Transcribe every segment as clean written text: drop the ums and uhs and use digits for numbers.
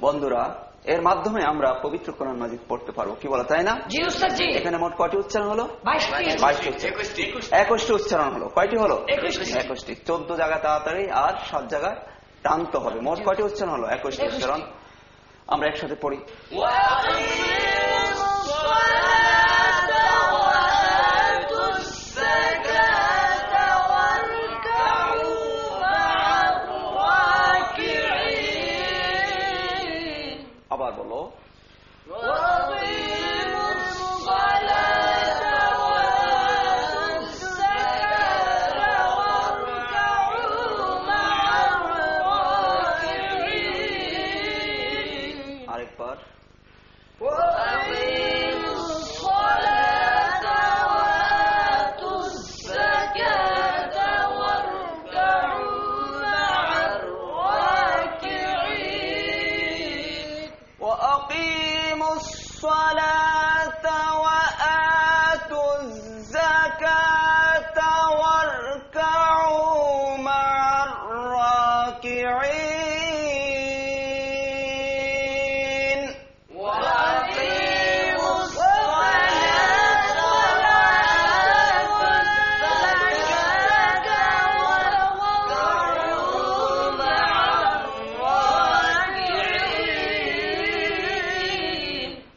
বন্ধুরা, এর মাধ্যমে আমরা পবিত্র কোরআন মাজিদ পড়তে পারবো, কি বলো তাই না? এখানে মোট কয়টি উচ্চারণ হলো? 21টি উচ্চারণ হলো। কয়টি হলো? 21টি। 14 জায়গায় তাড়াতাড়ি আর 7 জায়গায় টান্ত হবে। মোট কয়টি উচ্চারণ হলো? 21টি উচ্চারণ। আমরা একসাথে পড়ি। আবার বলো। আরেকবার।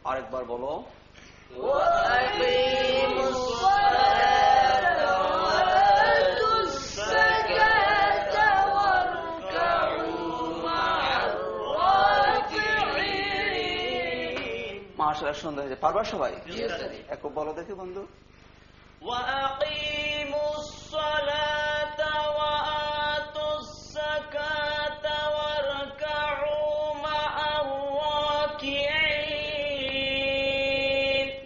আরেকবার বলো। মাশাআল্লাহ, সুন্দর হয়েছে। পারবা সবাই? একটু বলো দেখি বন্ধু।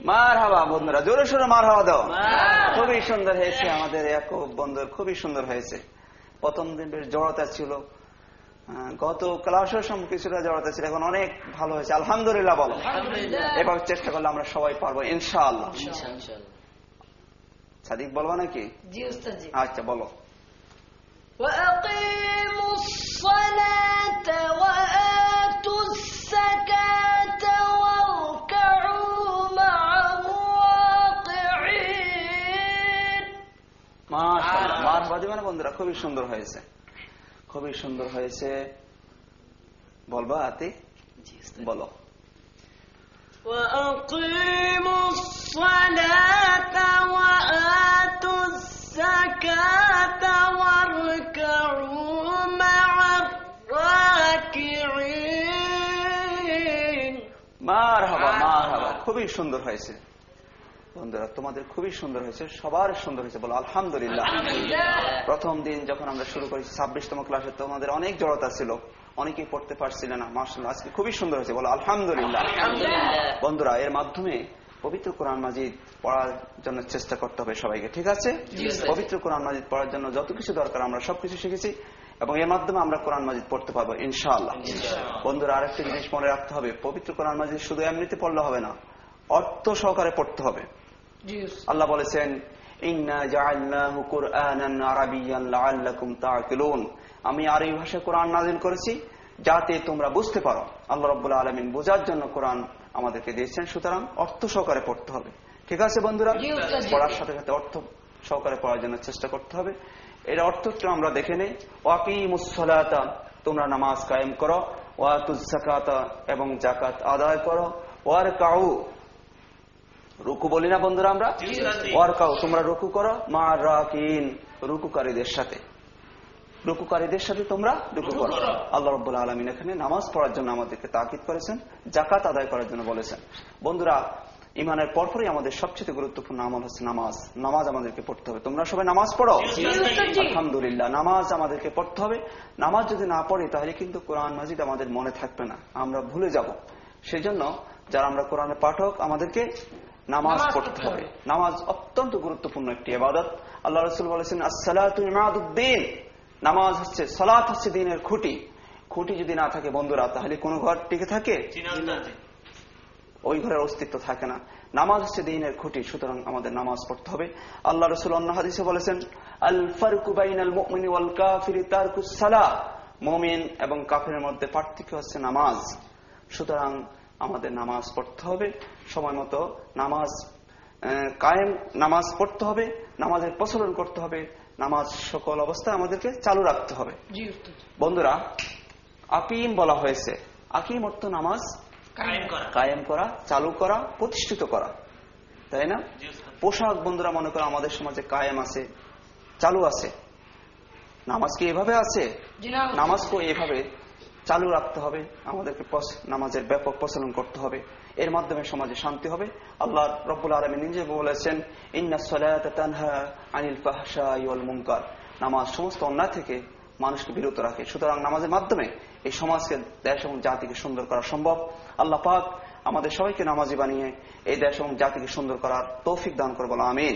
মারহাবা বন্ধুরা, জোরে সোরে মারহাবা দাও। খুবই সুন্দর হয়েছে আমাদের ইয়াকুব বন্ধুর, খুবই সুন্দর হয়েছে। প্রথম দিন বেশ জড়তা ছিল, গত ক্লাসেও কিছুটা জড়তা ছিল, এখন অনেক ভালো হয়েছে। আলহামদুলিল্লাহ বলো। এবার চেষ্টা করলে আমরা সবাই পারবো ইনশাআল্লাহ। সাদিক বলবা নাকি? আচ্ছা বলো। মাশাআল্লাহ, মারহাবা দিবেন বন্ধুরা, খুবই সুন্দর হয়েছে, খুবই সুন্দর হয়েছে। বলবা আতি? বলো। মারহাবা, মারহাবা, খুবই সুন্দর হয়েছে বন্ধুরা, তোমাদের খুবই সুন্দর হয়েছে, সবার সুন্দর হয়েছে। বলো আলহামদুলিল্লাহ। প্রথম দিন যখন আমরা শুরু করেছি 26তম ক্লাসে, তোমাদের অনেক জড়তা ছিল, অনেকেই পড়তে পারছিলে না। মাশাআল্লাহ, আজকে খুবই সুন্দর হয়েছে। বলো আলহামদুলিল্লাহ। বন্ধুরা, এর মাধ্যমে পবিত্র কোরআন মাজিদ পড়ার জন্য চেষ্টা করতে হবে সবাইকে, ঠিক আছে? পবিত্র কোরআন মাজিদ পড়ার জন্য যত কিছু দরকার আমরা সবকিছু শিখেছি, এবং এর মাধ্যমে আমরা কোরআন মাজিদ পড়তে পারবো ইনশাআল্লাহ। বন্ধুরা, আরেকটা জিনিস মনে রাখতে হবে, পবিত্র কোরআন মাজিদ শুধু এমনিতে পড়লে হবে না, অর্থ সহকারে পড়তে হবে। আল্লাহ বলেছেন, ইন্না জাআলনাহু কুরআনান আরাবিয়্যান লাআল্লাকুম তাআকিলুন, আমি আরবি ভাষায় কোরআন নাযিল করেছি যাতে তোমরা বুঝতে পারো। আল্লাহ রাব্বুল আলামিন বোঝার জন্য কোরআন আমাদেরকে দিয়েছেন, সুতরাং অর্থ সহকারে পড়তে হবে, ঠিক আছে বন্ধুরা? পড়ার সাথে সাথে অর্থ সহকারে পড়ার জন্য চেষ্টা করতে হবে। এর অর্থটা আমরা দেখে নেই। ওয়াকিমুস সালাতা, তোমরা নামাজ কায়েম করো, ওয়াতুজ যাকাতা, এবং যাকাত আদায় করো, ওয়ারকাউ, রুকু বলি না বন্ধুরা আমরা? ওয়ারকাউ, তোমরা রুকু করো, মা রাকিন, রুকুকারীদের সাথে, রুকুকারীদের সাথে তোমরা রুকু করো। আল্লাহ রাব্বুল আলামিন এখানে নামাজ পড়ার জন্য আমাদেরকে তাকিদ করেছেন, যাকাত আদায় করার জন্য বলেছেন। বন্ধুরা, ইমানের পরপরই আমাদের সবচেয়ে গুরুত্বপূর্ণ আমল হচ্ছে নামাজ। নামাজ আমাদেরকে পড়তে হবে। তোমরা সবাই নামাজ পড়ো? আলহামদুলিল্লাহ, নামাজ আমাদেরকে পড়তে হবে। নামাজ যদি না পড়ি তাহলে কিন্তু কোরআন মাজিদ আমাদের মনে থাকবে না, আমরা ভুলে যাব। সেজন্য যারা আমরা কোরআনের পাঠক, আমাদেরকে নামাজ পড়তে হবে। নামাজ অত্যন্ত গুরুত্বপূর্ণ একটি ইবাদত। আল্লাহ রাসূল বলেছেন, আসসালাতু ইমাদুদ্দিন, নামাজ হচ্ছে, সালাত হচ্ছে দ্বীনের খুঁটি। খুঁটি যদি না থাকে বন্ধুরা, তাহলে কোন ঘর টিকে থাকে? ওই ঘরের অস্তিত্ব থাকে না। নামাজ হচ্ছে দ্বীনের খুঁটি, সুতরাং আমাদের নামাজ পড়তে হবে। আল্লাহ রাসূল অন্য হাদিসে বলেছেন, আল ফারকু বাইনাল মুমিনি ওয়াল কাফিরি তারকুস সালাহ, মুমিন এবং কাফিরের মধ্যে পার্থক্য হচ্ছে নামাজ। সুতরাং আমাদের নামাজ পড়তে হবে, সময় মতো নামাজ কায়েম, নামাজ পড়তে হবে, নামাজের প্রচলন করতে হবে, নামাজ সকল অবস্থায় আমাদেরকে চালু রাখতে হবে। বন্ধুরা, আকিম বলা হয়েছে, আকিম অর্থ নামাজ কায়েম করা, চালু করা, প্রতিষ্ঠিত করা, তাই না? পোশাক বন্ধুরা মনে করো আমাদের সমাজে কায়েম আছে, চালু আছে, নামাজ কি এভাবে আছে? নামাজকে এভাবে চালু রাখতে হবে, আমাদেরকে নামাজের ব্যাপক প্রচলন করতে হবে, এর মাধ্যমে সমাজে শান্তি হবে। আল্লাহ রাব্বুল আলামিন নিজে বলেছেন, ইন্নাস সালাতা তানহা আনিল ফাহশাই ওয়াল মুনকার, নামাজ সমস্ত অন্যায় থেকে মানুষকে বিরত রাখে। সুতরাং নামাজের মাধ্যমে এই সমাজকে, দেশ এবং জাতিকে সুন্দর করা সম্ভব। আল্লাহ পাক আমাদের সবাইকে নামাজি বানিয়ে এই দেশ এবং জাতিকে সুন্দর করার তৌফিক দান করে বলো আমিন।